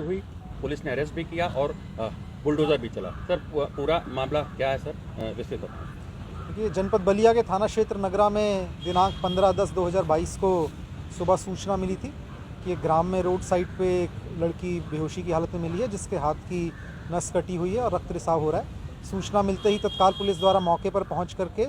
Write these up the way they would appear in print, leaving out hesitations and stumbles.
हुई, पुलिस ने अरेस्ट भी किया और बुलडोज़र भी चला। सर पूरा मामला क्या है सर, विस्तृत बताएं। देखिए, जनपद बलिया के थाना क्षेत्र नगरा में दिनांक 15/10/2022 को सुबह सूचना मिली थी कि एक ग्राम में रोड साइड पे एक लड़की बेहोशी की हालत में मिली है, जिसके हाथ की नस कटी हुई है और रक्त रिसाव हो रहा है। सूचना मिलते ही तत्काल पुलिस द्वारा मौके पर पहुंच करके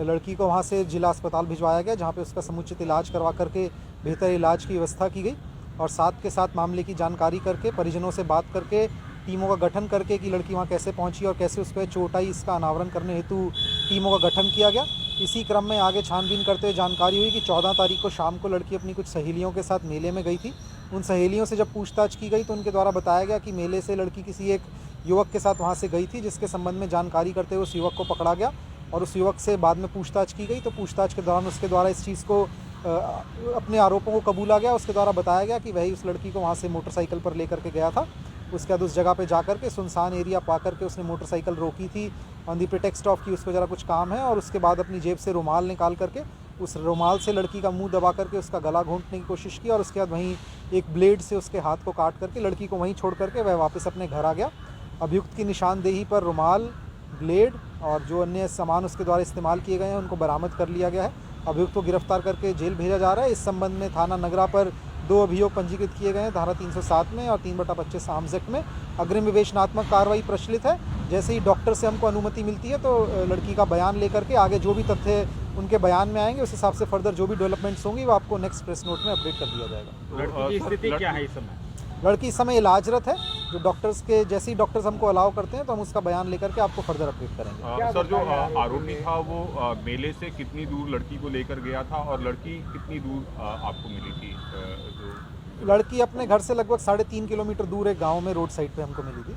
लड़की को वहां से जिला अस्पताल भिजवाया गया, जहां पे उसका समुचित इलाज करवा करके बेहतर इलाज की व्यवस्था की गई और साथ के साथ मामले की जानकारी करके परिजनों से बात करके टीमों का गठन करके कि लड़की वहाँ कैसे पहुँची और कैसे उस पर चोट आई, इसका अनावरण करने हेतु टीमों का गठन किया गया। इसी क्रम में आगे छानबीन करते हुए जानकारी हुई कि 14 तारीख को शाम को लड़की अपनी कुछ सहेलियों के साथ मेले में गई थी। उन सहेलियों से जब पूछताछ की गई तो उनके द्वारा बताया गया कि मेले से लड़की किसी एक युवक के साथ वहाँ से गई थी, जिसके संबंध में जानकारी करते हुए उस युवक को पकड़ा गया और उस युवक से बाद में पूछताछ की गई। तो पूछताछ के दौरान उसके द्वारा इस चीज़ को अपने आरोपों को कबूला गया। उसके द्वारा बताया गया कि वही उस लड़की को वहाँ से मोटरसाइकिल पर लेकर के गया था। उसके बाद उस जगह पे जाकर के सुनसान एरिया पा करके उसने मोटरसाइकिल रोकी थी ऑन दी प्रिटेक्स्ट ऑफ कि उसको ज़रा कुछ काम है, और उसके बाद अपनी जेब से रुमाल निकाल करके उस रुमाल से लड़की का मुंह दबा करके उसका गला घोंटने की कोशिश की और उसके बाद वहीं एक ब्लेड से उसके हाथ को काट करके लड़की को वहीं छोड़ करके वह वापस अपने घर आ गया। अभियुक्त की निशानदेही पर रुमाल, ब्लेड और जो अन्य सामान उसके द्वारा इस्तेमाल किए गए हैं उनको बरामद कर लिया गया है। अभियुक्त को गिरफ्तार करके जेल भेजा जा रहा है। इस संबंध में थाना नगरा पर 2 अभियोग पंजीकृत किए गए हैं, धारा 307 में और 3/25 आर्म्स एक्ट में। अग्रिम विवेचनात्मक कार्रवाई प्रचलित है। जैसे ही डॉक्टर से हमको अनुमति मिलती है तो लड़की का बयान लेकर के आगे जो भी तथ्य उनके बयान में आएंगे उस हिसाब से फर्दर जो भी डेवलपमेंट्स होंगी वो आपको नेक्स्ट प्रेस नोट में अपडेट कर दिया जाएगा। लड़की की स्थिति क्या है इस समय? लड़की इस समय इलाजरत है। जो डॉक्टर्स के जैसे ही डॉक्टर्स हमको अलाउ करते हैं तो हम उसका बयान लेकर के आपको फर्दर अपडेट करेंगे। सर, जो आरोपी था वो मेले से कितनी दूर लड़की को लेकर गया था और लड़की कितनी दूर आपको मिली थी? लड़की अपने घर से लगभग 3.5 किलोमीटर दूर एक गांव में रोड साइड पे हमको मिली थी।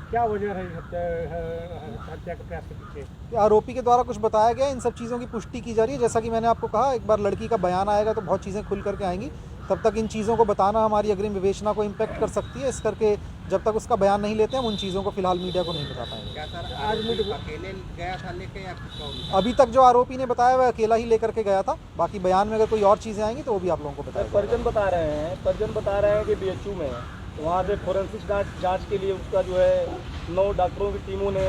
क्या वजह है हत्या के प्रयास के पीछे? आरोपी के द्वारा कुछ बताया गया, इन सब चीज़ों की पुष्टि की जा रही है। जैसा कि मैंने आपको कहा, एक बार लड़की का बयान आएगा तो बहुत चीज़ें खुल करके आएंगी। तब तक इन चीज़ों को बताना हमारी अग्रिम विवेचना को इम्पैक्ट कर सकती है। इस करके जब तक उसका बयान नहीं लेते हम उन चीज़ों को फिलहाल मीडिया को नहीं बता पाएंगे। क्या सर आज अकेले गया था लेके या अभी तक जो आरोपी ने बताया वह अकेला ही लेकर के गया था। बाकी बयान में अगर कोई और चीज़ें आएंगी तो वो भी आप लोगों को बताएंगे। परिजन बता रहे हैं कि बीएचयू में वहाँ से फोरेंसिक जांच के लिए उसका जो है 9 डॉक्टरों की टीमों ने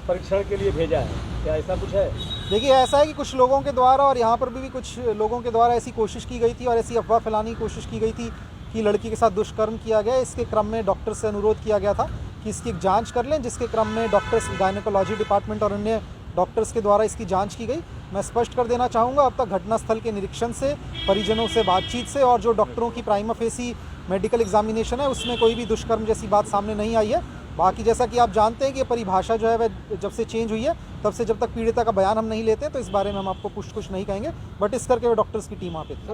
परीक्षण के लिए भेजा है। क्या ऐसा कुछ है? देखिए, ऐसा है कि कुछ लोगों के द्वारा और यहाँ पर भी कुछ लोगों के द्वारा ऐसी कोशिश की गई थी और ऐसी अफवाह फैलाने की कोशिश की गई थी कि लड़की के साथ दुष्कर्म किया गया। इसके क्रम में डॉक्टर से अनुरोध किया गया था कि इसकी एक जांच कर लें, जिसके क्रम में डॉक्टर्स, गायनेकोलॉजी डिपार्टमेंट और अन्य डॉक्टर्स के द्वारा इसकी जांच की गई। मैं स्पष्ट कर देना चाहूँगा, अब तक घटनास्थल के निरीक्षण से, परिजनों से बातचीत से और जो डॉक्टरों की प्राइमा फेसी मेडिकल एग्जामिनेशन है उसमें कोई भी दुष्कर्म जैसी बात सामने नहीं आई है। बाकी जैसा कि आप जानते हैं कि ये परिभाषा जो है वह जब से चेंज हुई है तब से जब तक पीड़िता का बयान हम नहीं लेते तो इस बारे में हम आपको कुछ नहीं कहेंगे। बट इस करके वो डॉक्टर्स की टीम वहाँ पे थी।